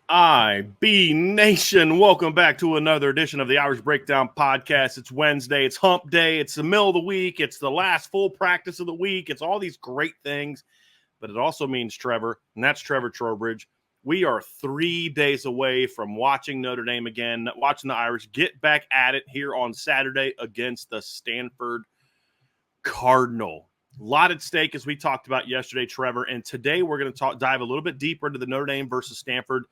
IB Nation, welcome back to another edition of the Irish Breakdown Podcast. It's Wednesday, it's hump day, it's the middle of the week, it's the last full practice of the week, it's all these great things, but it also means Trevor, and that's Trevor Trowbridge. We are 3 days away from watching Notre Dame again, watching the Irish get back at it here on Saturday against the Stanford Cardinal. A lot at stake, as we talked about yesterday, Trevor, and today we're going to dive a little bit deeper into the Notre Dame versus Stanford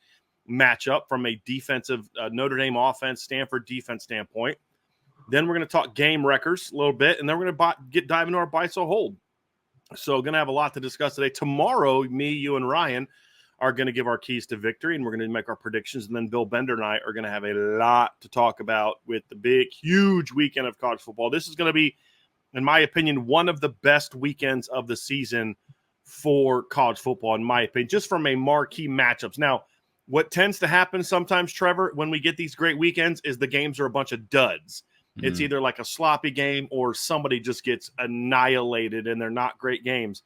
matchup from a defensive Notre Dame offense, Stanford defense standpoint. Then we're going to talk game records a little bit, and then we're going to dive into our bites or hold. So going to have a lot to discuss today. Tomorrow, me, you, and Ryan are going to give our keys to victory, and we're going to make our predictions. And then Bill Bender and I are going to have a lot to talk about with the big, huge weekend of college football. This is going to be, in my opinion, one of the best weekends of the season for college football, in my opinion, just from a marquee matchups. Now, what tends to happen sometimes, Trevor, when we get these great weekends is the games are a bunch of duds. Mm-hmm. It's either like a sloppy game or somebody just gets annihilated and they're not great games.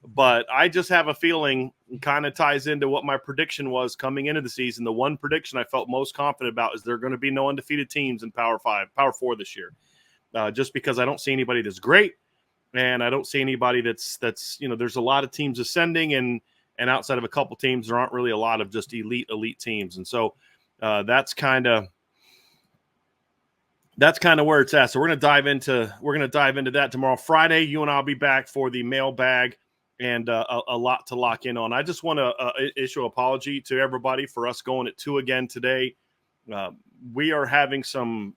But I just have a feeling it kind of ties into what my prediction was coming into the season. The one prediction I felt most confident about is there are going to be no undefeated teams in Power 4 this year. Just because I don't see anybody that's great, and I don't see anybody that's there's a lot of teams ascending, and outside of a couple teams, there aren't really a lot of just elite teams. And so that's kind of where it's at. So we're going to dive into that tomorrow. Friday, you and I'll be back for the mailbag and a lot to lock in on. I just want to issue an apology to everybody for us going at 2 again today. We are having some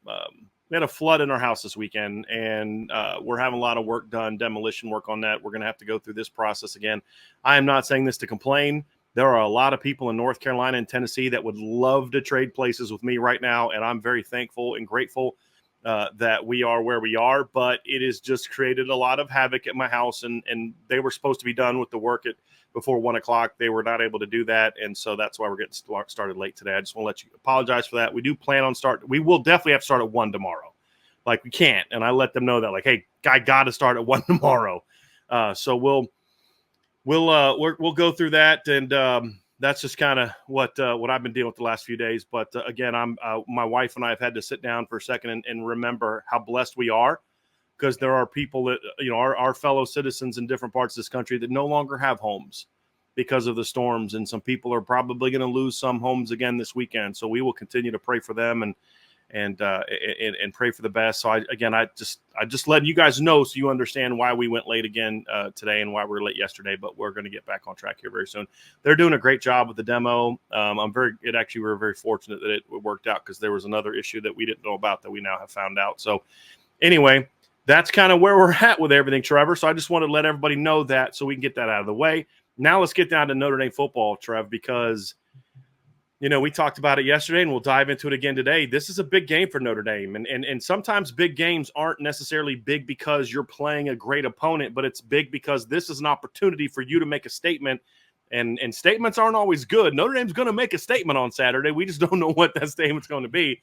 we had a flood in our house this weekend, and we're having a lot of work done, demolition work on that. We're going to have to go through this process again. I am not saying this to complain. There are a lot of people in North Carolina and Tennessee that would love to trade places with me right now, and I'm very thankful and grateful that we are where we are. But it has just created a lot of havoc at my house, and they were supposed to be done with the work before 1 o'clock. They were not able to do that, and so that's why we're getting started late today. I just want to let you apologize for that. We do plan on we will definitely have to start at 1 tomorrow. Like, we can't, and I let them know that, like, hey, I got to start at 1 tomorrow. So we'll go through that, and that's just kind of what I've been dealing with the last few days. But again, my wife and I have had to sit down for a second and remember how blessed we are, because there are people that, our fellow citizens in different parts of this country that no longer have homes because of the storms. And some people are probably going to lose some homes again this weekend. So we will continue to pray for them and pray for the best. So I just letting you guys know so you understand why we went late again today and why we were late yesterday, but we're going to get back on track here very soon. They're doing a great job with the demo. We're very fortunate that it worked out, because there was another issue that we didn't know about that we now have found out. So anyway, that's kind of where we're at with everything, Trevor. So I just wanted to let everybody know that so we can get that out of the way. Now let's get down to Notre Dame football, Trev, because we talked about it yesterday, and we'll dive into it again today. This is a big game for Notre Dame, and sometimes big games aren't necessarily big because you're playing a great opponent, but it's big because this is an opportunity for you to make a statement, and statements aren't always good. Notre Dame's going to make a statement on Saturday. We just don't know what that statement's going to be.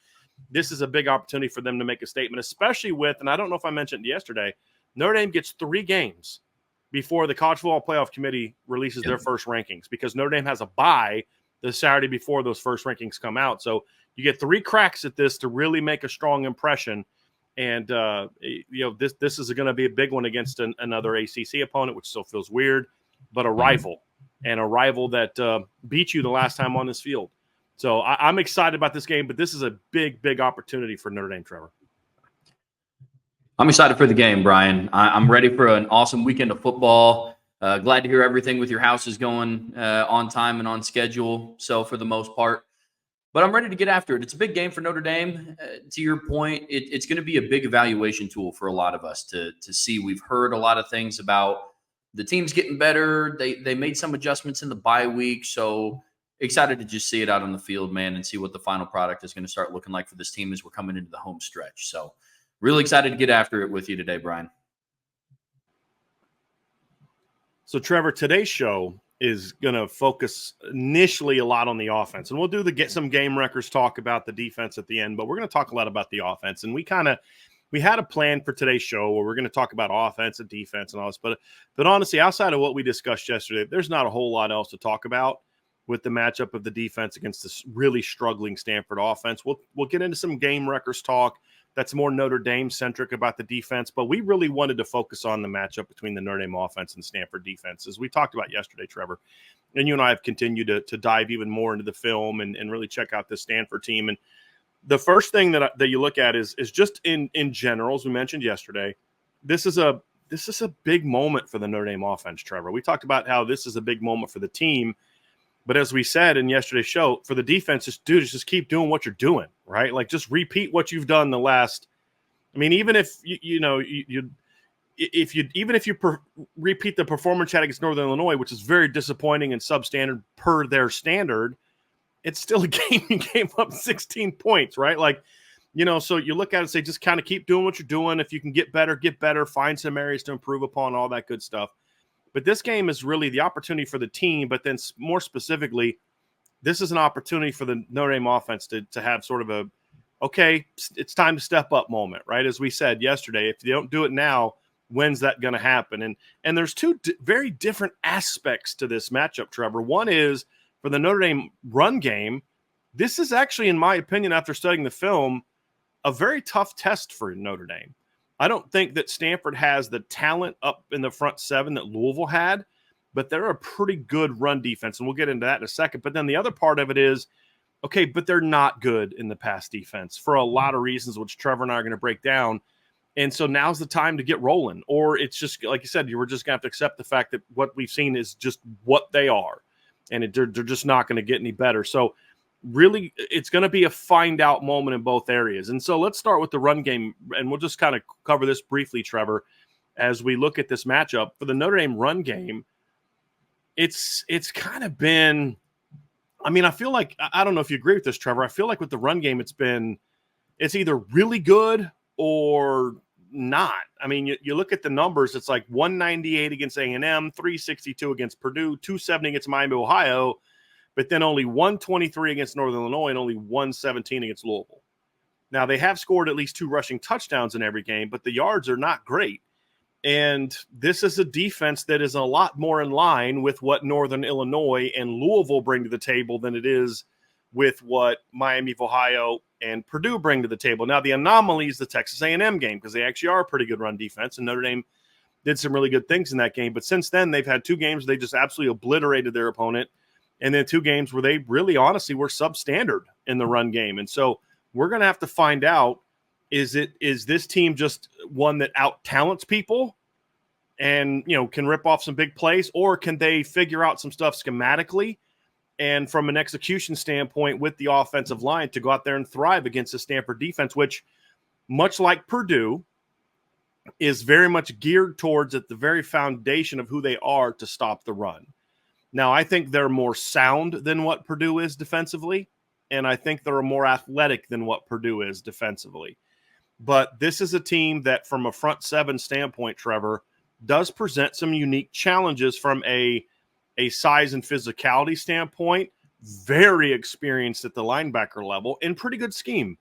This is a big opportunity for them to make a statement, especially with, and I don't know if I mentioned yesterday, Notre Dame gets 3 games before the College Football Playoff Committee releases their first rankings, because Notre Dame has a bye the Saturday before those first rankings come out. So you get 3 cracks at this to really make a strong impression. And, this is going to be a big one against another ACC opponent, which still feels weird, but a rival, and a rival that beat you the last time on this field. So I'm excited about this game, but this is a big, big opportunity for Notre Dame, Trevor. I'm excited for the game, Brian. I'm ready for an awesome weekend of football. Glad to hear everything with your house is going on time and on schedule, so for the most part. But I'm ready to get after it. It's a big game for Notre Dame. To your point, it's going to be a big evaluation tool for a lot of us to see. We've heard a lot of things about the teams getting better. They made some adjustments in the bye week, so excited to just see it out on the field, man, and see what the final product is going to start looking like for this team as we're coming into the home stretch. So really excited to get after it with you today, Brian. So, Trevor, today's show is going to focus initially a lot on the offense, and we'll do some game records talk about the defense at the end, but we're going to talk a lot about the offense. And we had a plan for today's show where we're going to talk about offense and defense and all this, but honestly, outside of what we discussed yesterday, there's not a whole lot else to talk about. with the matchup of the defense against this really struggling Stanford offense. We'll get into some game records talk that's more Notre Dame centric about the defense, but we really wanted to focus on the matchup between the Notre Dame offense and Stanford defense, as we talked about yesterday, Trevor. And you and I have continued to dive even more into the film and really check out this Stanford team. And the first thing that you look at is just in general, as we mentioned yesterday, this is a big moment for the Notre Dame offense, Trevor. We talked about how this is a big moment for the team, but as we said in yesterday's show, for the defense, just keep doing what you're doing, right? Like, just repeat what you've done the last. I mean, even if repeat the performance had against Northern Illinois, which is very disappointing and substandard per their standard, it's still a game you gave up 16 points, right? Like, so you look at it and say, just kind of keep doing what you're doing. If you can get better, find some areas to improve upon, all that good stuff. But this game is really the opportunity for the team, but then more specifically, this is an opportunity for the Notre Dame offense to have sort of okay, it's time to step up moment, right? As we said yesterday, if you don't do it now, when's that going to happen? And there's two very different aspects to this matchup, Trevor. One is for the Notre Dame run game. This is actually, in my opinion, after studying the film, a very tough test for Notre Dame. I don't think that Stanford has the talent up in the front seven that Louisville had, but they're a pretty good run defense, and we'll get into that in a second. But then the other part of it is, okay, but they're not good in the pass defense for a lot of reasons, which Trevor and I are going to break down. And so now's the time to get rolling, or it's just, like you said, you were just going to have to accept the fact that what we've seen is just what they are, and they're just not going to get any better. So really, it's going to be a find out moment in both areas. And so let's start with the run game, and we'll just kind of cover this briefly, Trevor, as we look at this matchup. For the Notre Dame run game, it's kind of been, I mean, I feel like, I don't know if you agree with this, Trevor. I feel like with the run game, it's either really good or not. I mean, you look at the numbers, it's like 198 against A&M, 362 against Purdue, 270 against Miami, Ohio, but then only 123 against Northern Illinois and only 117 against Louisville. Now, they have scored at least 2 rushing touchdowns in every game, but the yards are not great. And this is a defense that is a lot more in line with what Northern Illinois and Louisville bring to the table than it is with what Miami of Ohio and Purdue bring to the table. Now, the anomaly is the Texas A&M game, because they actually are a pretty good run defense, and Notre Dame did some really good things in that game. But since then, they've had 2 games where they just absolutely obliterated their opponent, and then 2 games where they really honestly were substandard in the run game. And so we're going to have to find out, is this team just one that out-talents people and, can rip off some big plays, or can they figure out some stuff schematically and from an execution standpoint with the offensive line to go out there and thrive against the Stanford defense, which, much like Purdue, is very much geared towards at the very foundation of who they are to stop the run. Now, I think they're more sound than what Purdue is defensively, and I think they're more athletic than what Purdue is defensively. But this is a team that, from a front seven standpoint, Trevor, does present some unique challenges from a size and physicality standpoint, very experienced at the linebacker level, and pretty good scheme.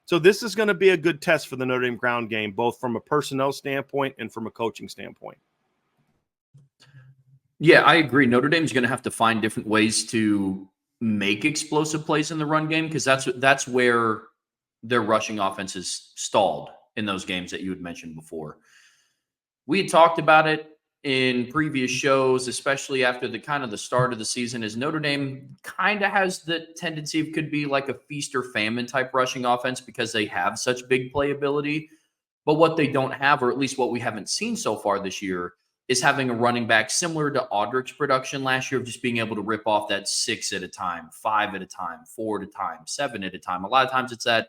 So this is going to be a good test for the Notre Dame ground game, both from a personnel standpoint and from a coaching standpoint. Yeah, I agree. Notre Dame's going to have to find different ways to make explosive plays in the run game, because that's where their rushing offense is stalled in those games that you had mentioned before. We had talked about it in previous shows, especially after the start of the season, is Notre Dame kind of has the tendency of could be like a feast or famine type rushing offense because they have such big playability. But what they don't have, or at least what we haven't seen so far this year, is having a running back similar to Audrich's production last year of just being able to rip off that 6 at a time, 5 at a time, 4 at a time, 7 at a time. A lot of times it's at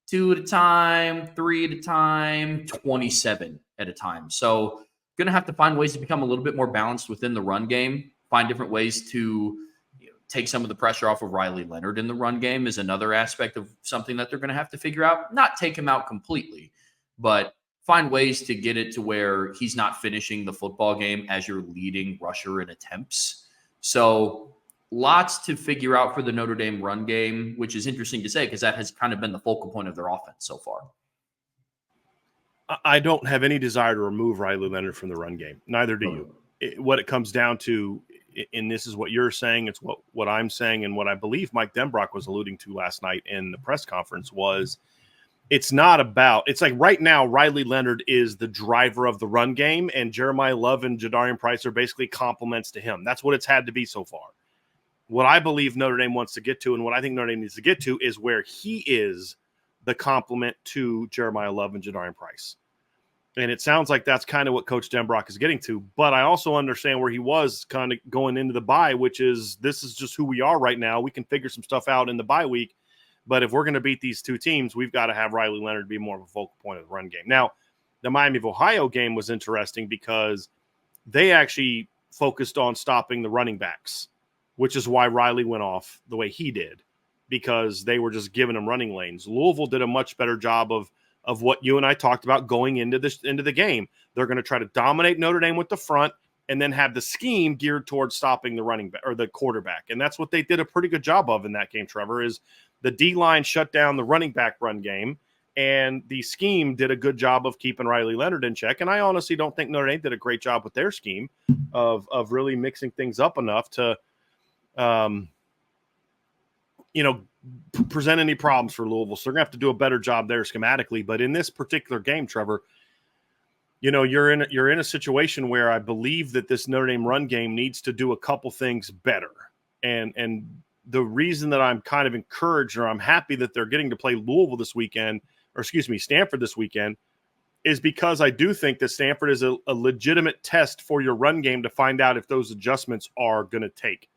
2 at a time, 3 at a time, 27 at a time. So going to have to find ways to become a little bit more balanced within the run game, find different ways to take some of the pressure off of Riley Leonard in the run game is another aspect of something that they're going to have to figure out. Not take him out completely, but find ways to get it to where he's not finishing the football game as your leading rusher in attempts. So lots to figure out for the Notre Dame run game, which is interesting to say because that has kind of been the focal point of their offense so far. I don't have any desire to remove Riley Leonard from the run game. Neither do you. What it comes down to, and this is what you're saying, it's what I'm saying, and what I believe Mike Denbrock was alluding to last night in the press conference was it's like right now Riley Leonard is the driver of the run game, and Jeremiah Love and Jadarian Price are basically complements to him. That's what it's had to be so far. What I believe Notre Dame wants to get to, and what I think Notre Dame needs to get to, is where he is the complement to Jeremiah Love and Jadarian Price. And it sounds like that's kind of what Coach Denbrock is getting to. But I also understand where he was kind of going into the bye, which is this is just who we are right now. We can figure some stuff out in the bye week. But if we're going to beat these two teams, we've got to have Riley Leonard be more of a focal point of the run game. Now, the Miami of Ohio game was interesting because they actually focused on stopping the running backs, which is why Riley went off the way he did, because they were just giving him running lanes. Louisville did a much better job of what you and I talked about going into the game. They're going to try to dominate Notre Dame with the front and then have the scheme geared towards stopping the running back or the quarterback. And that's what they did a pretty good job of in that game, Trevor, is the D-line shut down the running back run game, and the scheme did a good job of keeping Riley Leonard in check. And I honestly don't think Notre Dame did a great job with their scheme of really mixing things up enough to present any problems for Louisville. So they're going to have to do a better job there schematically. But in this particular game, Trevor, you're in a situation where I believe that this Notre Dame run game needs to do a couple things better. And the reason that I'm kind of encouraged, or I'm happy that they're getting to play Stanford this weekend, is because I do think that Stanford is a legitimate test for your run game to find out if those adjustments are going to take.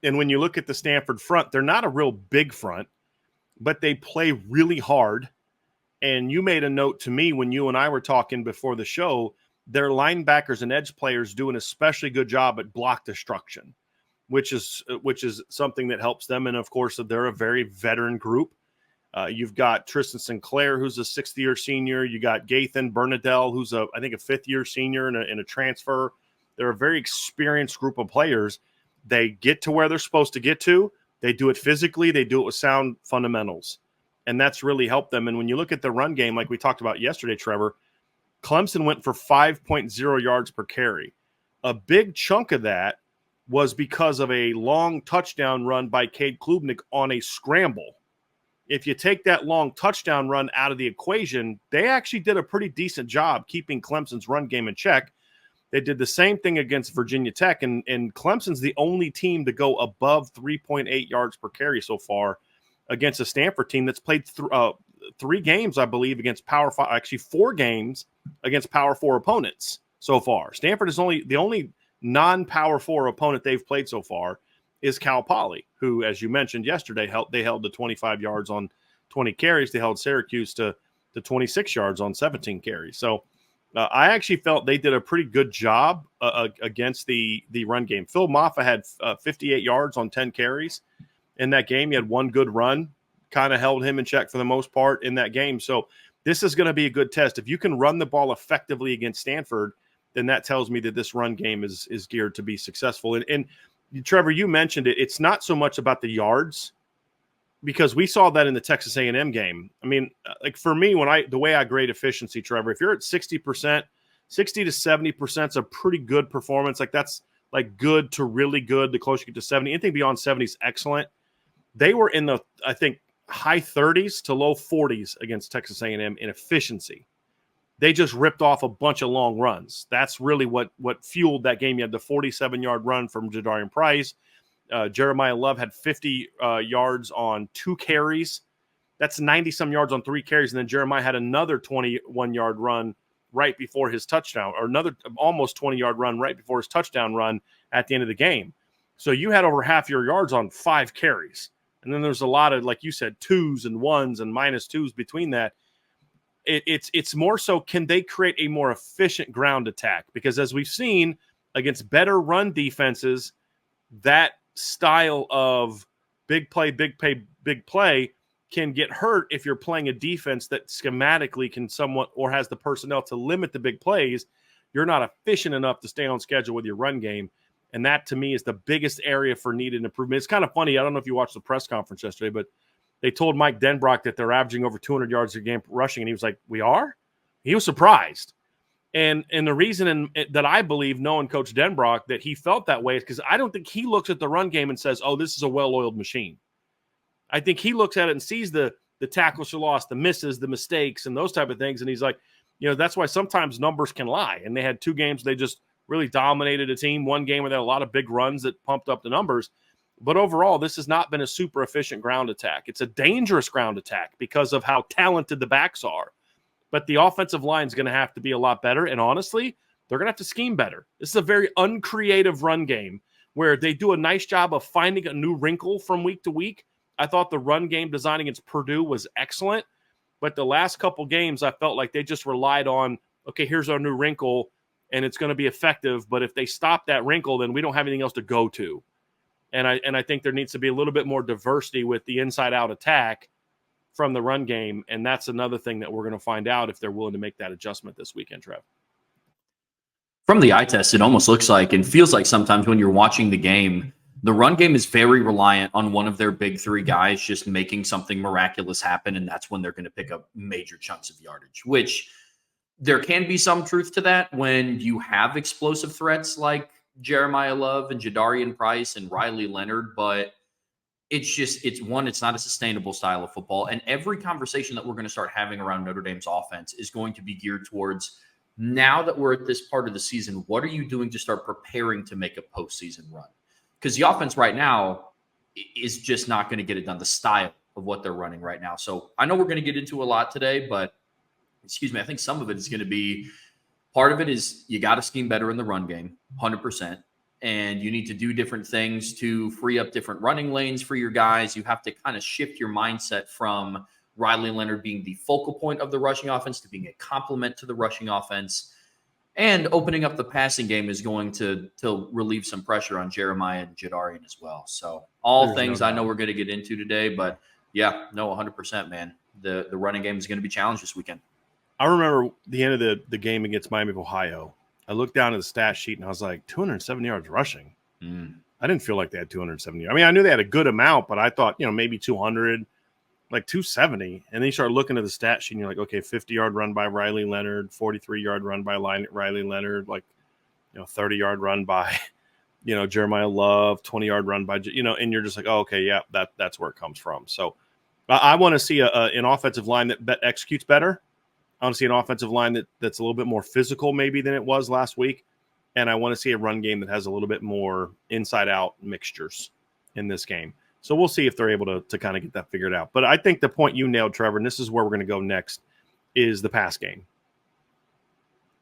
And when you look at the Stanford front, they're not a real big front, but they play really hard. And you made a note to me when you and I were talking before the show, their linebackers and edge players do an especially good job at block destruction, which is something that helps them. And, of course, they're a very veteran group. You've got Tristan Sinclair, who's a sixth-year senior. You got Gathan Bernadelle, who's I think a fifth-year senior in a transfer. They're a very experienced group of players. They get to where they're supposed to get to. They do it physically. They do it with sound fundamentals. And that's really helped them. And when you look at the run game, like we talked about yesterday, Trevor, Clemson went for 5.0 yards per carry. A big chunk of that was because of a long touchdown run by Cade Klubnik on a scramble. If you take that long touchdown run out of the equation, they actually did a pretty decent job keeping Clemson's run game in check. They did the same thing against Virginia Tech, and Clemson's the only team to go above 3.8 yards per carry so far against a Stanford team that's played 3 games, I believe, against Power 5, actually 4 games against Power 4 opponents so far. Stanford is the only non-Power 4 opponent they've played so far is Cal Poly, who, as you mentioned yesterday, they held to 25 yards on 20 carries. They held Syracuse to 26 yards on 17 carries. So I actually felt they did a pretty good job against the run game. Phil Maffa had 58 yards on 10 carries in that game. He had one good run, kind of held him in check for the most part in that game. So this is going to be a good test. If you can run the ball effectively against Stanford, then that tells me that this run game is geared to be successful. And Trevor, you mentioned it. It's not so much about the yards, because we saw that in the Texas A&M game. I mean, like for me, the way I grade efficiency, Trevor, if you're at 60%, 60 to 70% is a pretty good performance. Like that's like good to really good. The closer you get to 70, anything beyond 70 is excellent. They were in the, I think, high 30s to low 40s against Texas A&M in efficiency. They just ripped off a bunch of long runs. That's really what fueled that game. You had the 47-yard run from Jadarian Price. Jeremiah Love had 50 yards on 2 carries. That's 90-some yards on 3 carries. And then Jeremiah had another 21-yard run right before his touchdown, or another almost 20-yard run right before his touchdown run at the end of the game. So you had over half your yards on 5 carries. And then there's a lot of, like you said, 2s and 1s and -2s between that. It's more so, can they create a more efficient ground attack? Because as we've seen against better run defenses, that style of big play can get hurt if you're playing a defense that schematically can somewhat, or has the personnel to limit the big plays. You're not efficient enough to stay on schedule with your run game. And that, to me, is the biggest area for needed improvement. It's kind of funny. I don't know if you watched the press conference yesterday, but they told Mike Denbrock that they're averaging over 200 yards a game rushing, and he was like, we are? He was surprised. And the reason that I believe, knowing Coach Denbrock, that he felt that way is because I don't think he looks at the run game and says, oh, this is a well-oiled machine. I think he looks at it and sees the tackles she lost, the misses, the mistakes, and those type of things. And he's like, that's why sometimes numbers can lie. And they had 2 games they just really dominated a team. 1 game where they had a lot of big runs that pumped up the numbers. But overall, this has not been a super efficient ground attack. It's a dangerous ground attack because of how talented the backs are. But the offensive line is going to have to be a lot better. And honestly, they're going to have to scheme better. This is a very uncreative run game where they do a nice job of finding a new wrinkle from week to week. I thought the run game design against Purdue was excellent. But the last couple games, I felt like they just relied on, okay, here's our new wrinkle, and it's going to be effective. But if they stop that wrinkle, then we don't have anything else to go to. And I think there needs to be a little bit more diversity with the inside-out attack from the run game, and that's another thing that we're going to find out if they're willing to make that adjustment this weekend, Trev. From the eye test, it almost looks like and feels like sometimes when you're watching the game, the run game is very reliant on one of their big 3 guys just making something miraculous happen, and that's when they're going to pick up major chunks of yardage, which there can be some truth to that when you have explosive threats like Jeremiah Love and Jadarian Price and Riley Leonard, but it's not a sustainable style of football. And every conversation that we're going to start having around Notre Dame's offense is going to be geared towards, now that we're at this part of the season, what are you doing to start preparing to make a postseason run? Because the offense right now is just not going to get it done, the style of what they're running right now. So I know we're going to get into a lot today, but I think some of it is going to be, part of it is you got to scheme better in the run game, 100%. And you need to do different things to free up different running lanes for your guys. You have to kind of shift your mindset from Riley Leonard being the focal point of the rushing offense to being a complement to the rushing offense. And opening up the passing game is going to relieve some pressure on Jeremiah and Jadarian as well. So all things I know we're going to get into today, but yeah, no, 100%, man. The running game is going to be challenged this weekend. I remember the end of the game against Miami of Ohio. I looked down at the stat sheet and I was like, 207 yards rushing. I didn't feel like they had 270. I mean, I knew they had a good amount, but I thought, maybe 200, like 270. And then you start looking at the stat sheet and you're like, okay, 50-yard run by Riley Leonard, 43-yard run by Riley Leonard, 30-yard run by, Jeremiah Love, 20-yard run by, and you're just like, oh, okay, yeah, that's where it comes from. So I want to see an offensive line that executes better. I want to see an offensive line that's a little bit more physical maybe than it was last week. And I want to see a run game that has a little bit more inside-out mixtures in this game. So we'll see if they're able to kind of get that figured out. But I think the point you nailed, Trevor, and this is where we're going to go next, is the pass game.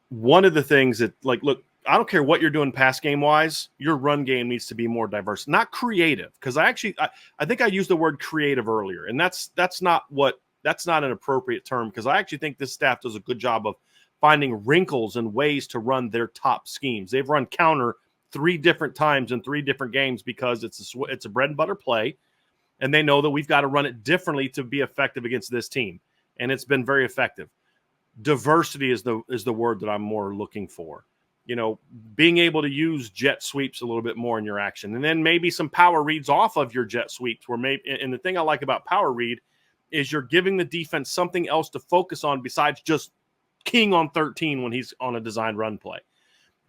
One of the things that, look, I don't care what you're doing pass game-wise, your run game needs to be more diverse. Not creative, because I think I used the word creative earlier, and that's not an appropriate term, because I actually think this staff does a good job of finding wrinkles and ways to run their top schemes. They've run counter 3 different times in 3 different games because it's a bread and butter play, and they know that we've got to run it differently to be effective against this team, and it's been very effective. Diversity is the word that I'm more looking for. Being able to use jet sweeps a little bit more in your action, and then maybe some power reads off of your jet sweeps. And the thing I like about power read is you're giving the defense something else to focus on besides just keying on 13 when he's on a designed run play.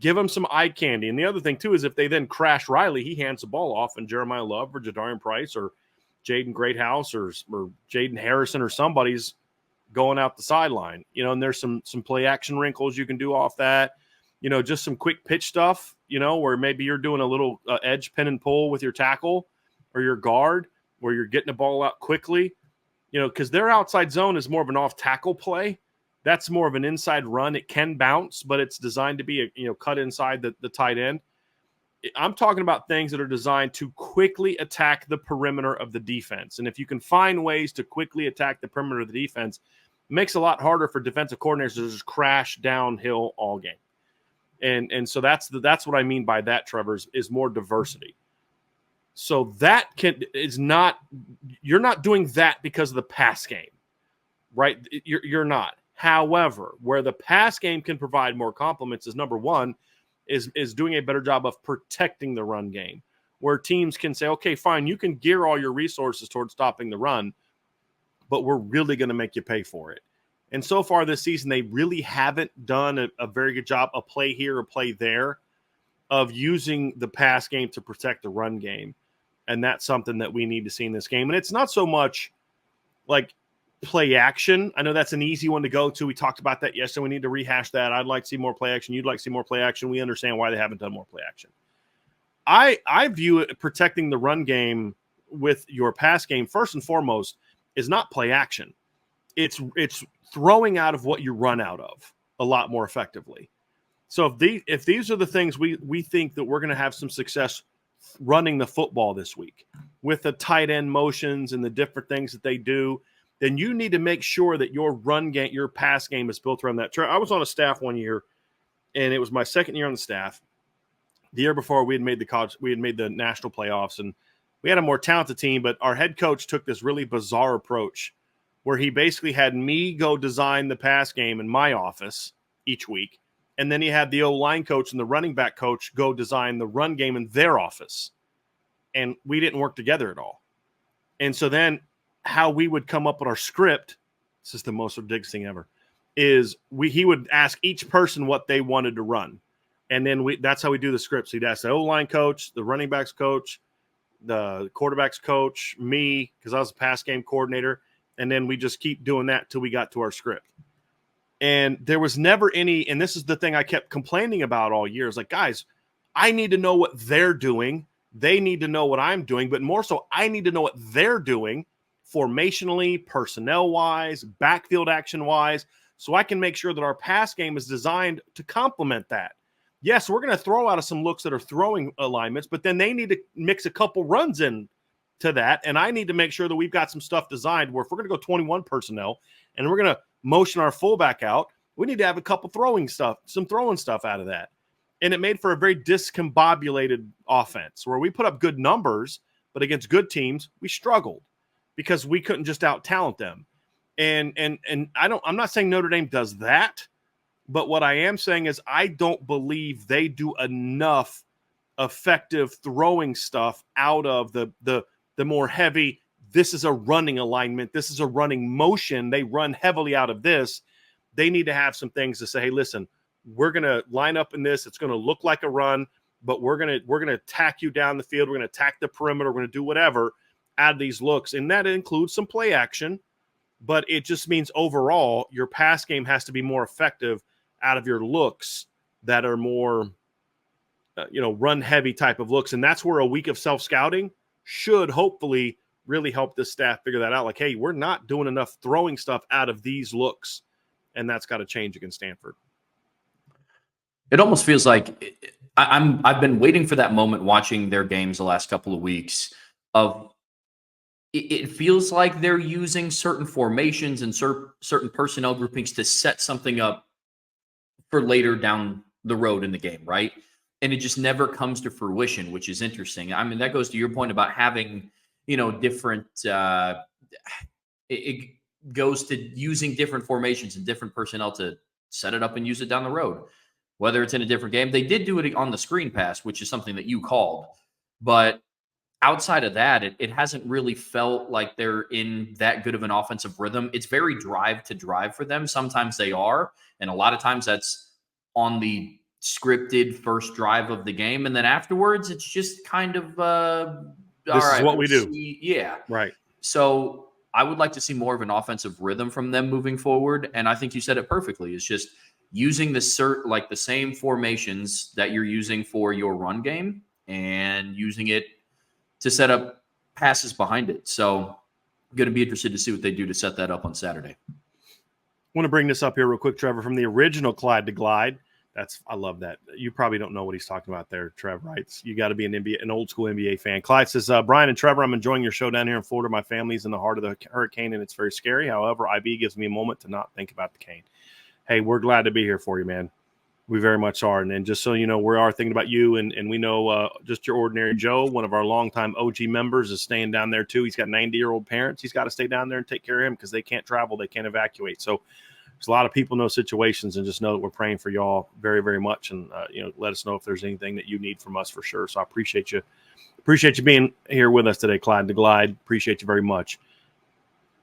Give him some eye candy. And the other thing, too, is if they then crash Riley, he hands the ball off, and Jeremiah Love or Jadarian Price or Jaden Greathouse or Jaden Harrison or somebody's going out the sideline. And there's some play action wrinkles you can do off that. Just some quick pitch stuff, where maybe you're doing a little edge pin and pull with your tackle or your guard where you're getting the ball out quickly. Because their outside zone is more of an off-tackle play. That's more of an inside run. It can bounce, but it's designed to be cut inside the tight end. I'm talking about things that are designed to quickly attack the perimeter of the defense. And if you can find ways to quickly attack the perimeter of the defense, it makes it a lot harder for defensive coordinators to just crash downhill all game. And so that's what I mean by that, Trevor, is more diversity. So you're not doing that because of the pass game, right? You're not. However, where the pass game can provide more complements is, number one, is doing a better job of protecting the run game, where teams can say, okay, fine, you can gear all your resources towards stopping the run, but we're really going to make you pay for it. And so far this season, they really haven't done a very good job, a play here or play there, of using the pass game to protect the run game. And that's something that we need to see in this game. And it's not so much like play action. I know that's an easy one to go to. We talked about that yesterday. We need to rehash that. I'd like to see more play action. You'd like to see more play action. We understand why they haven't done more play action. I view it protecting the run game with your pass game, first and foremost, is not play action. It's throwing out of what you run out of a lot more effectively. So if these are the things we think that we're going to have some success running the football this week with the tight end motions and the different things that they do, then you need to make sure that your run game, your pass game is built around that. I was on a staff one year, and it was my second year on the staff. The year before, we had made the national playoffs, and we had a more talented team, but our head coach took this really bizarre approach where he basically had me go design the pass game in my office each week, and then he had the O-line coach and the running back coach go design the run game in their office, and we didn't work together at all. And so then how we would come up with our script, this is the most ridiculous thing ever, is he would ask each person what they wanted to run. And then that's how we do the scripts. He'd ask the O-line coach, the running backs coach, the quarterbacks coach, me, because I was a pass game coordinator. And then we just keep doing that till we got to our script. And there was never any, and this is the thing I kept complaining about all year, is like, guys, I need to know what they're doing. They need to know what I'm doing. But more so, I need to know what they're doing formationally, personnel-wise, backfield action-wise, so I can make sure that our pass game is designed to complement that. Yes, we're going to throw out of some looks that are throwing alignments, but then they need to mix a couple runs in to that, and I need to make sure that we've got some stuff designed where if we're going to go 21 personnel and we're going to motion our fullback out, we need to have a couple some throwing stuff out of that. And it made for a very discombobulated offense where we put up good numbers, but against good teams, we struggled because we couldn't just out-talent them. And I'm not saying Notre Dame does that, but what I am saying is I don't believe they do enough effective throwing stuff out of the more heavy, this is a running alignment, this is a running motion. They run heavily out of this. They need to have some things to say, hey, listen, we're going to line up in this. It's going to look like a run, but we're going to attack you down the field. We're going to attack the perimeter. We're going to do whatever out of these looks. And that includes some play action, but it just means overall your pass game has to be more effective out of your looks that are more, run heavy type of looks. And that's where a week of self-scouting should hopefully really help this staff figure that out. Like, hey, we're not doing enough throwing stuff out of these looks. And that's got to change against Stanford. It almost feels like I've been waiting for that moment watching their games the last couple of weeks of it feels like they're using certain formations and certain personnel groupings to set something up for later down the road in the game, right? And it just never comes to fruition, which is interesting. I mean, that goes to your point about having, different, it goes to using different formations and different personnel to set it up and use it down the road, whether it's in a different game. They did do it on the screen pass, which is something that you called. But outside of that, it hasn't really felt like they're in that good of an offensive rhythm. It's very drive to drive for them. Sometimes they are, and a lot of times that's on the scripted first drive of the game. And then afterwards, it's just kind of, this is what we do. Yeah. Right. So I would like to see more of an offensive rhythm from them moving forward. And I think you said it perfectly. It's just using the same formations that you're using for your run game and using it to set up passes behind it. So I'm going to be interested to see what they do to set that up on Saturday. I want to bring this up here real quick, Trevor, from the original Clyde to Glide. I love that. You probably don't know what he's talking about there, Trev, right? You got to be an old school NBA fan. Clyde says, Bryan and Trevor, I'm enjoying your show down here in Florida. My family's in the heart of the hurricane, and it's very scary. However, IB gives me a moment to not think about the cane. Hey, we're glad to be here for you, man. We very much are. And just so you know, we are thinking about you, and we know just your ordinary Joe, one of our longtime OG members, is staying down there too. He's got 90-year-old parents. He's got to stay down there and take care of him because they can't travel. They can't evacuate. So there's a lot of people in those situations, and just know that we're praying for y'all very, very much. And, let us know if there's anything that you need from us for sure. So I appreciate you. Appreciate you being here with us today, Clyde the Glide. Appreciate you very much.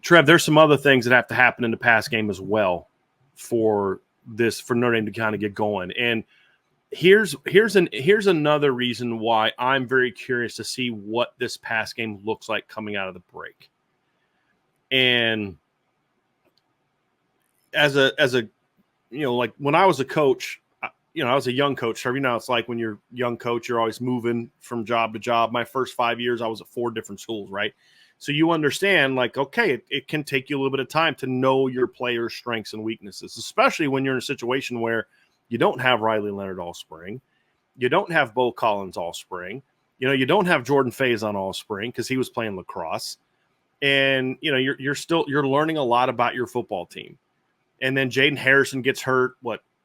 Trev, there's some other things that have to happen in the pass game as well for Notre Dame to kind of get going. And here's another reason why I'm very curious to see what this pass game looks like coming out of the break. And as a like when I was a coach, I was a young coach. So it's like when you're a young coach, you're always moving from job to job. My first 5 years, I was at 4 different schools, right? So you understand, like, okay, it can take you a little bit of time to know your players' strengths and weaknesses, especially when you're in a situation where you don't have Riley Leonard all spring. You don't have Bo Collins all spring. You don't have Jordan Faison all spring because he was playing lacrosse. And, you're learning a lot about your football team. And then Jaden Harrison gets hurt,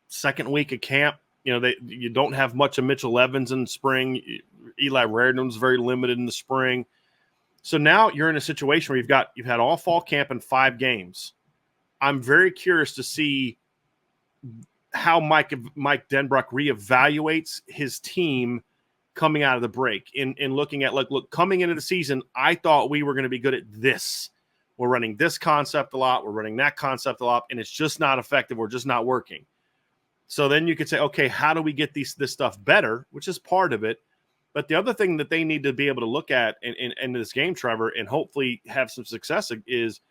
second week of camp? You don't have much of Mitchell Evans in the spring. Eli Raridan's very limited in the spring. So now you're in a situation where you've had all fall camp and 5 games. I'm very curious to see how Mike Denbrock reevaluates his team coming out of the break in looking at, look, coming into the season, I thought we were going to be good at this. We're running this concept a lot. We're running that concept a lot, and it's just not effective. We're just not working. So then you could say, okay, how do we get this stuff better, which is part of it. But the other thing that they need to be able to look at in this game, Trevor, and hopefully have some success is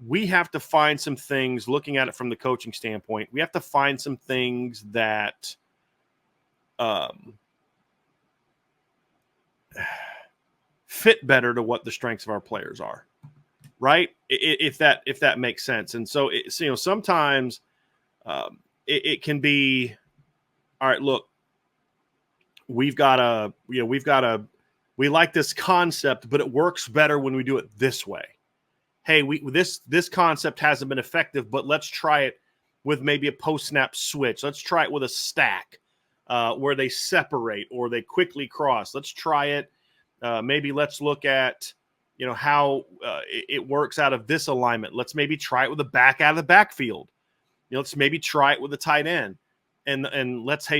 we have to find some things, looking at it from the coaching standpoint, we have to find some things that fit better to what the strengths of our players are, right? If that makes sense. And so, sometimes it can be, all right, look, we like this concept, but it works better when we do it this way. Hey, this concept hasn't been effective, but let's try it with maybe a post-snap switch. Let's try it with a stack where they separate or they quickly cross. Let's try it. Maybe let's look at, how it works out of this alignment. Let's maybe try it with the back out of the backfield. Let's maybe try it with the tight end. And let's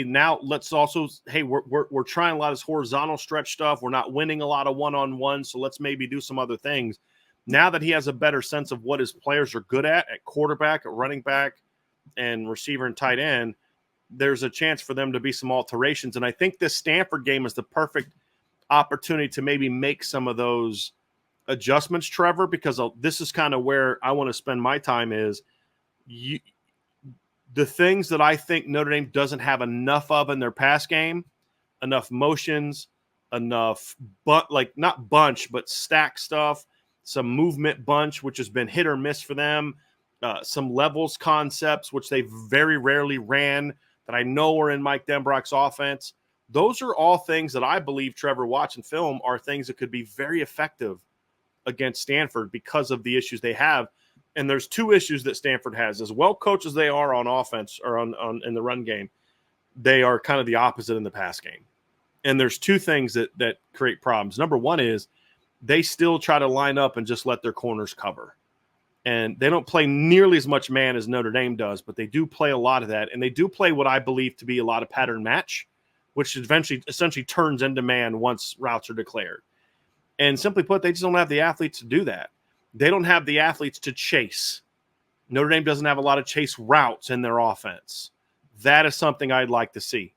also, we're trying a lot of this horizontal stretch stuff. We're not winning a lot of one-on-one, so let's maybe do some other things. Now that he has a better sense of what his players are good at quarterback, at running back, and receiver and tight end, there's a chance for them to be some alterations. And I think this Stanford game is the perfect opportunity to maybe make some of those adjustments, Trevor, because this is kind of where I want to spend my time is the things that I think Notre Dame doesn't have enough of in their pass game, enough motions, enough, not bunch, but stack stuff, some movement bunch, which has been hit or miss for them, some levels concepts, which they very rarely ran that I know are in Mike Denbrock's offense. Those are all things that I believe, Trevor, watching film, are things that could be very effective against Stanford because of the issues they have. And there's 2 issues that Stanford has. As well coached as they are on offense or on in the run game, they are kind of the opposite in the pass game. And there's 2 things that create problems. Number one is they still try to line up and just let their corners cover. And they don't play nearly as much man as Notre Dame does, but they do play a lot of that. And they do play what I believe to be a lot of pattern match, which essentially turns into man once routes are declared. And simply put, they just don't have the athletes to do that. They don't have the athletes to chase. Notre Dame doesn't have a lot of chase routes in their offense. That is something I'd like to see.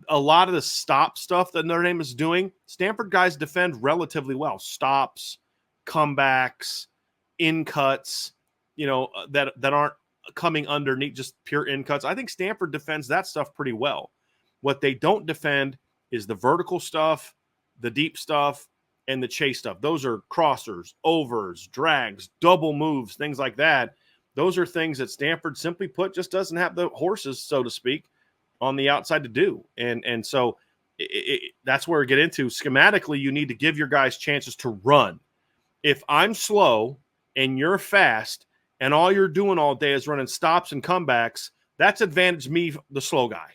A lot of the stop stuff that Notre Dame is doing, Stanford guys defend relatively well. Stops, comebacks, in cuts, that aren't coming underneath, just pure in cuts. I think Stanford defends that stuff pretty well. What they don't defend is the vertical stuff, the deep stuff, and the chase stuff. Those are crossers, overs, drags, double moves, things like that. Those are things that Stanford, simply put, just doesn't have the horses, so to speak, on the outside to do. And so that's where we get into. Schematically, you need to give your guys chances to run. If I'm slow and you're fast and all you're doing all day is running stops and comebacks, that's advantage me, the slow guy.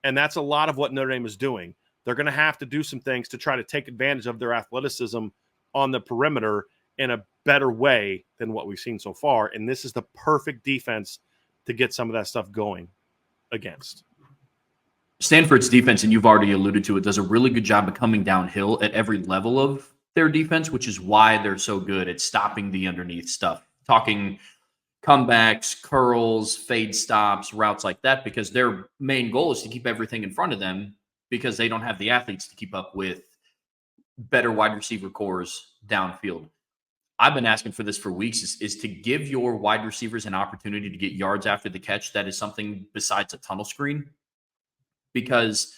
And that's a lot of what Notre Dame is doing. They're going to have to do some things to try to take advantage of their athleticism on the perimeter in a better way than what we've seen so far. And this is the perfect defense to get some of that stuff going against. Stanford's defense, and you've already alluded to it, does a really good job of coming downhill at every level of their defense, which is why they're so good at stopping the underneath stuff. Talking comebacks, curls, fade stops, routes like that, because their main goal is to keep everything in front of them because they don't have the athletes to keep up with better wide receiver cores downfield. I've been asking for this for weeks is to give your wide receivers an opportunity to get yards after the catch. That is something besides a tunnel screen, because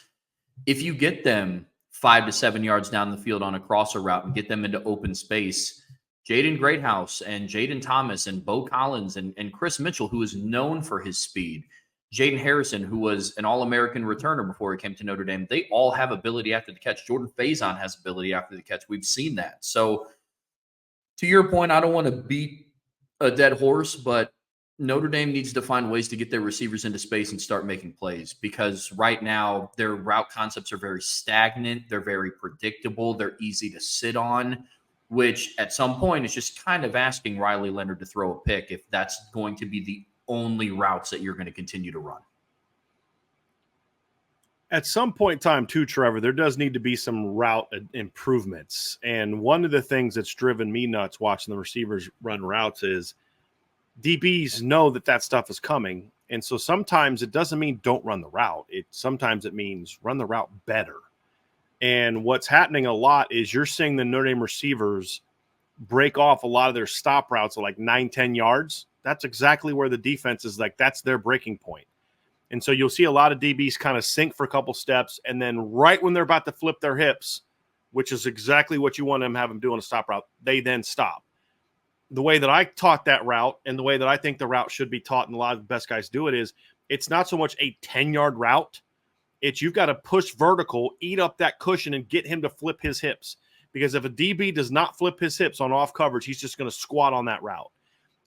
if you get them 5 to 7 yards down the field on a crosser route and get them into open space, Jaden Greathouse and Jaden Thomas and Bo Collins and Chris Mitchell, who is known for his speed, Jaden Harrison, who was an All-American returner before he came to Notre Dame, they all have ability after the catch. Jordan Faison has ability after the catch. We've seen that. So to your point, I don't want to beat a dead horse, but Notre Dame needs to find ways to get their receivers into space and start making plays, because right now their route concepts are very stagnant. They're very predictable. They're easy to sit on, which at some point is just kind of asking Riley Leonard to throw a pick if that's going to be the only routes that you're going to continue to run. At some point in time, too, Trevor, there does need to be some route improvements. And one of the things that's driven me nuts watching the receivers run routes is DBs know that stuff is coming. And so sometimes it doesn't mean don't run the route. Sometimes it means run the route better. And what's happening a lot is you're seeing the Notre Dame receivers break off a lot of their stop routes at like 9-10 yards. That's exactly where the defense is like, that's their breaking point. And so you'll see a lot of DBs kind of sink for a couple steps, and then right when they're about to flip their hips, which is exactly what you want them to have them do on a stop route, they then stop. The way that I taught that route and the way that I think the route should be taught, and a lot of the best guys do it, is it's not so much a 10-yard route. It's you've got to push vertical, eat up that cushion, and get him to flip his hips. Because if a DB does not flip his hips on off coverage, he's just going to squat on that route.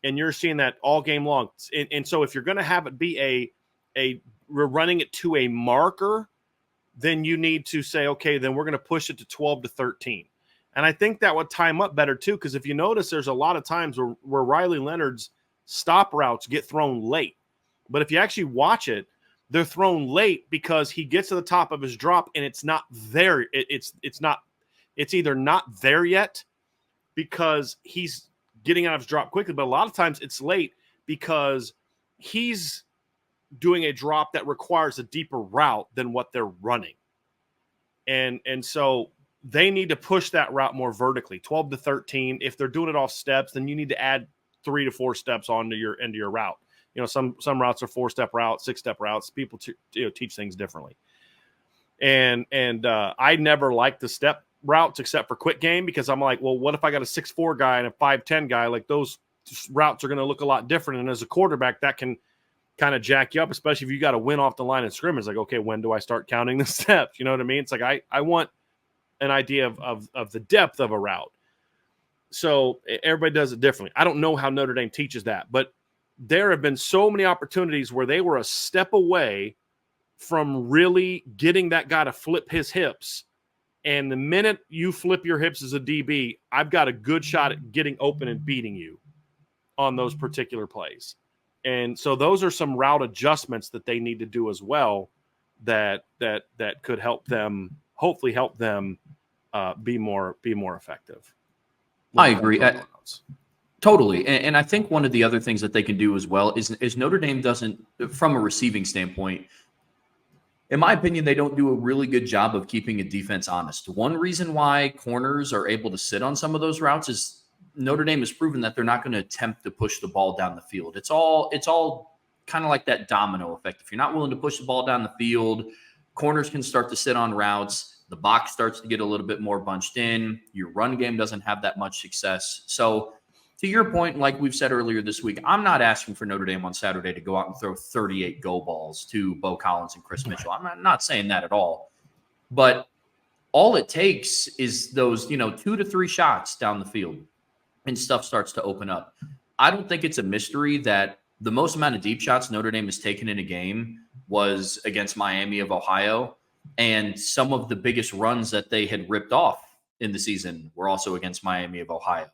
And you're seeing that all game long. And so if you're going to have it be we're running it to a marker, then you need to say, okay, then we're going to push it to 12 to 13. And I think that would time up better too, because if you notice, there's a lot of times where Riley Leonard's stop routes get thrown late. But if you actually watch it, they're thrown late because he gets to the top of his drop and it's not there. It's either not there yet because he's getting out of his drop quickly, but a lot of times it's late because he's doing a drop that requires a deeper route than what they're running. And so they need to push that route more vertically, 12 to 13. If they're doing it off steps, then you need to add 3 to 4 steps onto your route. You know, some routes are 4-step routes, 6-step routes. People teach things differently. And I never liked the step routes except for quick game, because I'm like, well, what if I got a 6'4" guy and a 5'10" guy? Like, those routes are going to look a lot different. And as a quarterback, that can kind of jack you up, especially if you got to win off the line of scrimmage. Like, okay, when do I start counting the steps? You know what I mean? It's like I want an idea of the depth of a route. So everybody does it differently. I don't know how Notre Dame teaches that, but there have been so many opportunities where they were a step away from really getting that guy to flip his hips. And the minute you flip your hips as a DB, I've got a good shot at getting open and beating you on those particular plays. And so those are some route adjustments that they need to do as well that could help them, hopefully help them be more effective. I agree. Totally. And I think one of the other things that they can do as well is Notre Dame doesn't, from a receiving standpoint, in my opinion, they don't do a really good job of keeping a defense honest. One reason why corners are able to sit on some of those routes is Notre Dame has proven that they're not going to attempt to push the ball down the field. It's all kind of like that domino effect. If you're not willing to push the ball down the field, corners can start to sit on routes. The box starts to get a little bit more bunched in. Your run game doesn't have that much success. So to your point, like we've said earlier this week, I'm not asking for Notre Dame on Saturday to go out and throw 38 go balls to Bo Collins and Chris Mitchell. I'm not saying that at all. But all it takes is those, 2 to 3 shots down the field, and stuff starts to open up. I don't think it's a mystery that the most amount of deep shots Notre Dame has taken in a game was against Miami of Ohio. And some of the biggest runs that they had ripped off in the season were also against Miami of Ohio.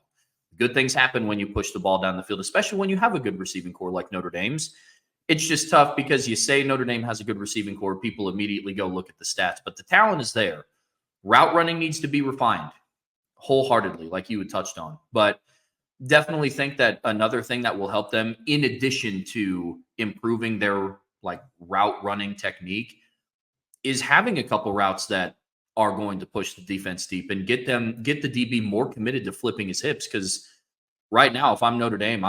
Good things happen when you push the ball down the field, especially when you have a good receiving core like Notre Dame's. It's just tough because you say Notre Dame has a good receiving core, people immediately go look at the stats, but the talent is there. Route running needs to be refined. wholeheartedly, like you had touched on. But definitely think that another thing that will help them, in addition to improving their like route running technique, is having a couple routes that are going to push the defense deep and get the DB more committed to flipping his hips. Because right now, if I'm Notre Dame,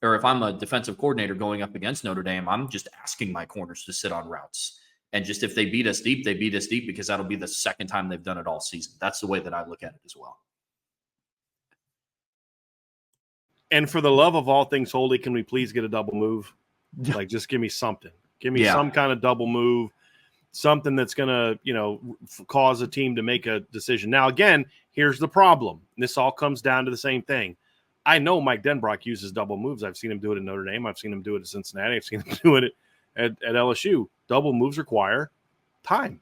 if I'm a defensive coordinator going up against Notre Dame, I'm just asking my corners to sit on routes. And just if they beat us deep, they beat us deep, because that'll be the second time they've done it all season. That's the way that I look at it as well. And for the love of all things holy, can we please get a double move? Like, just give me something. Give me some kind of double move, something that's going to, cause a team to make a decision. Now, again, here's the problem. This all comes down to the same thing. I know Mike Denbrock uses double moves. I've seen him do it at Notre Dame. I've seen him do it at Cincinnati. I've seen him do it at LSU. Double moves require time.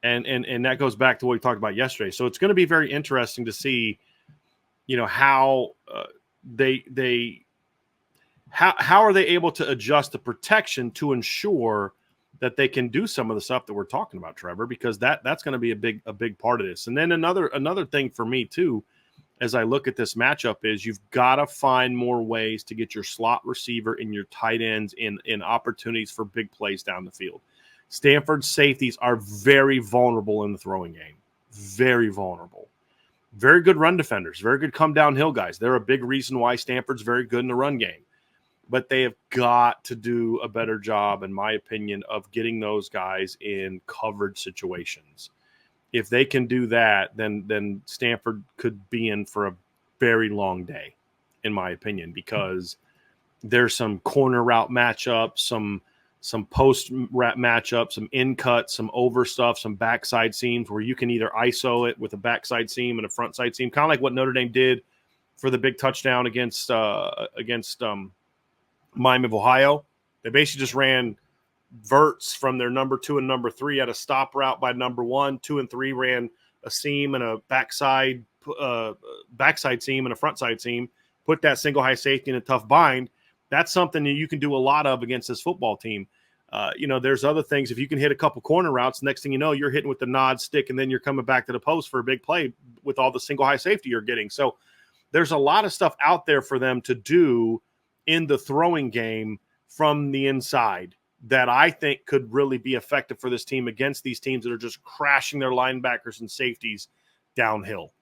And that goes back to what we talked about yesterday. So it's going to be very interesting to see, how how are they able to adjust the protection to ensure that they can do some of the stuff that we're talking about, Trevor, because that's going to be a big part of this. And then another thing for me too, as I look at this matchup, is you've got to find more ways to get your slot receiver and your tight ends in opportunities for big plays down the field. Stanford's safeties are very vulnerable in the throwing game. Very vulnerable. Very good run defenders, very good come downhill guys. They're a big reason why Stanford's very good in the run game. But they have got to do a better job, in my opinion, of getting those guys in covered situations. If they can do that, then Stanford could be in for a very long day, in my opinion, because there's some corner route matchups, some post route matchups, some in cut, some over stuff, some backside seams where you can either ISO it with a backside seam and a front side seam, kind of like what Notre Dame did for the big touchdown against Miami of Ohio. They basically just ran verts from their number 2 and number 3 at a stop route by number 1. 2 and 3 ran a seam and a backside seam and a front side seam. Put that single high safety in a tough bind. That's something that you can do a lot of against this football team. There's other things. If you can hit a couple corner routes, next thing you know, you're hitting with the nod stick, and then you're coming back to the post for a big play with all the single high safety you're getting. So there's a lot of stuff out there for them to do in the throwing game from the inside that I think could really be effective for this team against these teams that are just crashing their linebackers and safeties downhill.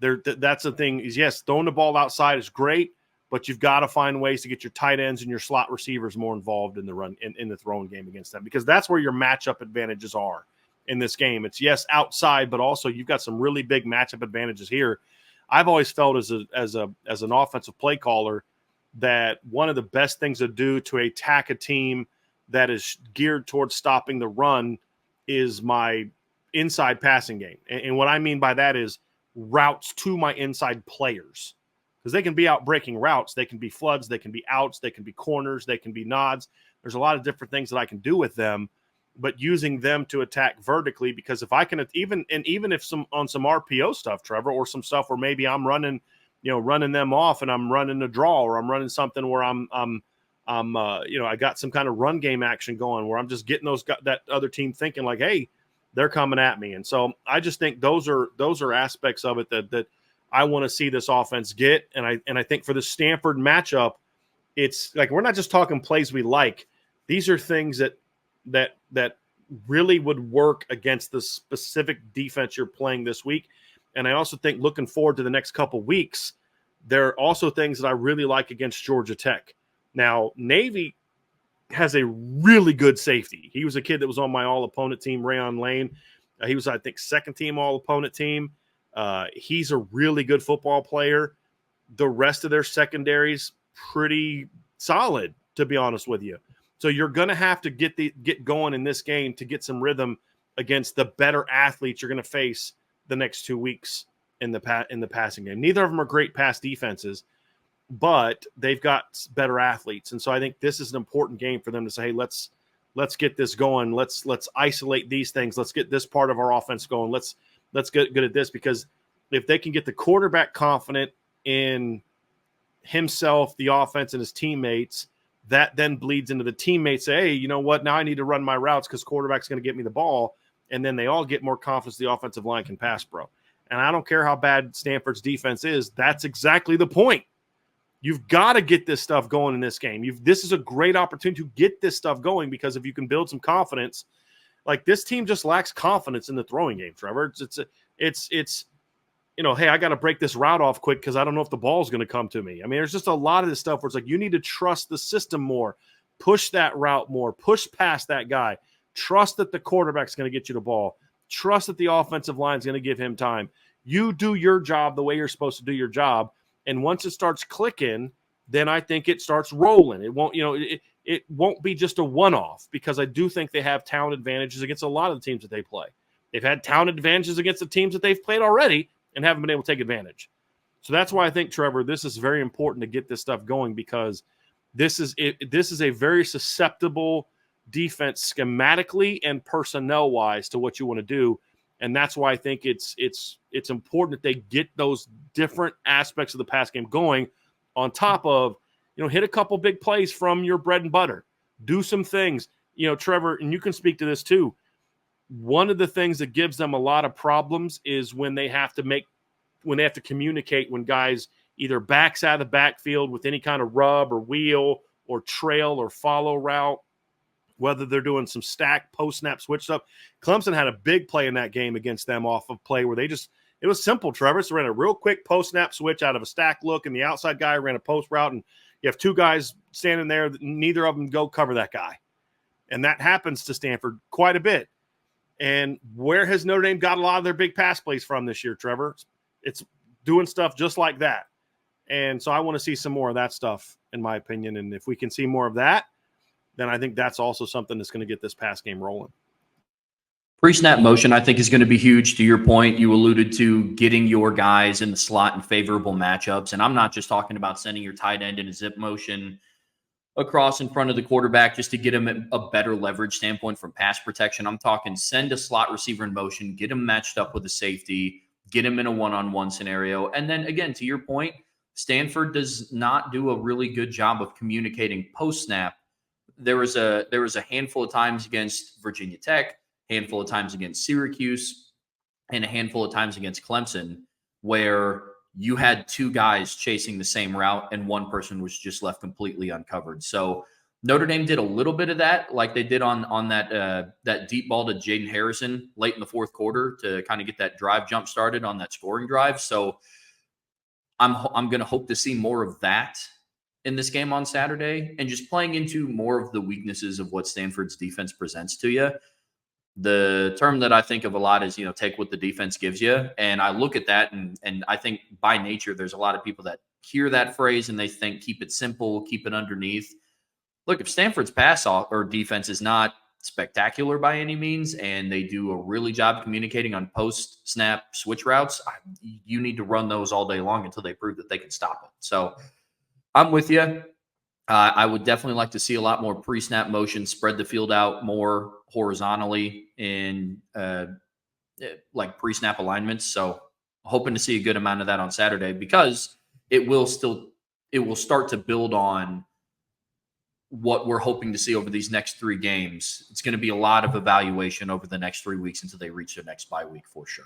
That's the thing is, yes, throwing the ball outside is great, but you've got to find ways to get your tight ends and your slot receivers more involved in the run in the throwing game against them, because that's where your matchup advantages are in this game. It's, yes, outside, but also you've got some really big matchup advantages here. I've always felt as an offensive play caller that one of the best things to do to attack a team that is geared towards stopping the run is my inside passing game. And what I mean by that is routes to my inside players, because they can be out breaking routes. They can be floods. They can be outs. They can be corners. They can be nods. There's a lot of different things that I can do with them, but using them to attack vertically, because if I can even if some RPO stuff, Trevor, or some stuff where maybe I'm running them off and I'm running a draw, or I'm running something where I got some kind of run game action going where I'm just getting that other team thinking like, hey, they're coming at me. And so I just think those are aspects of it that I want to see this offense get. And I think for the Stanford matchup, it's like, we're not just talking plays we like. These are things that really would work against the specific defense you're playing this week. And I also think, looking forward to the next couple weeks, there are also things that I really like against Georgia Tech. Now, Navy has a really good safety. He was a kid that was on my all-opponent team, Rayon Lane. He was, I think, second-team all-opponent team. He's a really good football player. The rest of their secondary's pretty solid, to be honest with you. So you're going to have to get going in this game to get some rhythm against the better athletes you're going to face the next 2 weeks in the passing game. Neither of them are great pass defenses, but they've got better athletes. And so I think this is an important game for them to say, hey, let's get this going. Let's isolate these things. Let's get this part of our offense going. Let's get good at this, because if they can get the quarterback confident in himself, the offense, and his teammates, that then bleeds into the teammates say, hey, you know what? Now I need to run my routes because quarterback's going to get me the ball. And then they all get more confidence the offensive line can pass, bro. And I don't care how bad Stanford's defense is. That's exactly the point. You've got to get this stuff going in this game. This is a great opportunity to get this stuff going, because if you can build some confidence, like this team just lacks confidence in the throwing game, Trevor. It's hey, I got to break this route off quick because I don't know if the ball is going to come to me. I mean, there's just a lot of this stuff where it's like you need to trust the system more, push that route more, push past that guy, trust that the quarterback's going to get you the ball, trust that the offensive line is going to give him time. You do your job the way you're supposed to do your job, and once it starts clicking, then I think it starts rolling. It won't, it won't be just a one-off, because I do think they have talent advantages against a lot of the teams that they play. They've had talent advantages against the teams that they've played already and haven't been able to take advantage. So that's why I think, Trevor, this is very important to get this stuff going, because this is a very susceptible defense schematically and personnel-wise to what you want to do. And that's why I think it's important that they get those different aspects of the pass game going, on top of, hit a couple big plays from your bread and butter. Do some things. Trevor, and you can speak to this too, one of the things that gives them a lot of problems is when they have to communicate when guys either backs out of the backfield with any kind of rub or wheel or trail or follow route, whether they're doing some stack, post-snap switch stuff. Clemson had a big play in that game against them off of play where it was simple, Trevor. So ran a real quick post-snap switch out of a stack look, and the outside guy ran a post route, and you have two guys standing there, neither of them go cover that guy. And that happens to Stanford quite a bit. And where has Notre Dame got a lot of their big pass plays from this year, Trevor? It's doing stuff just like that. And so I want to see some more of that stuff, in my opinion. And if we can see more of that, then I think that's also something that's going to get this pass game rolling. Pre-snap motion, I think, is going to be huge. To your point, you alluded to getting your guys in the slot in favorable matchups. And I'm not just talking about sending your tight end in a zip motion across in front of the quarterback just to get him a better leverage standpoint from pass protection. I'm talking send a slot receiver in motion, get him matched up with a safety, get him in a one-on-one scenario. And then, again, to your point, Stanford does not do a really good job of communicating post-snap. There was a handful of times against Virginia Tech, handful of times against Syracuse, and a handful of times against Clemson where you had two guys chasing the same route and one person was just left completely uncovered. So Notre Dame did a little bit of that, like they did on that deep ball to Jaden Harrison late in the fourth quarter to kind of get that drive jump started on that scoring drive. So I'm going to hope to see more of that in this game on Saturday, and just playing into more of the weaknesses of what Stanford's defense presents to you. The term that I think of a lot is, take what the defense gives you. And I look at that and I think by nature, there's a lot of people that hear that phrase and they think, keep it simple, keep it underneath. Look, if Stanford's pass or defense is not spectacular by any means, and they do a really job communicating on post-snap switch routes, you need to run those all day long until they prove that they can stop it. So I'm with you. I would definitely like to see a lot more pre-snap motion, spread the field out more horizontally in like pre-snap alignments. So hoping to see a good amount of that on Saturday, because it will start to build on what we're hoping to see over these next 3 games. It's going to be a lot of evaluation over the next 3 weeks until they reach their next bye week for sure.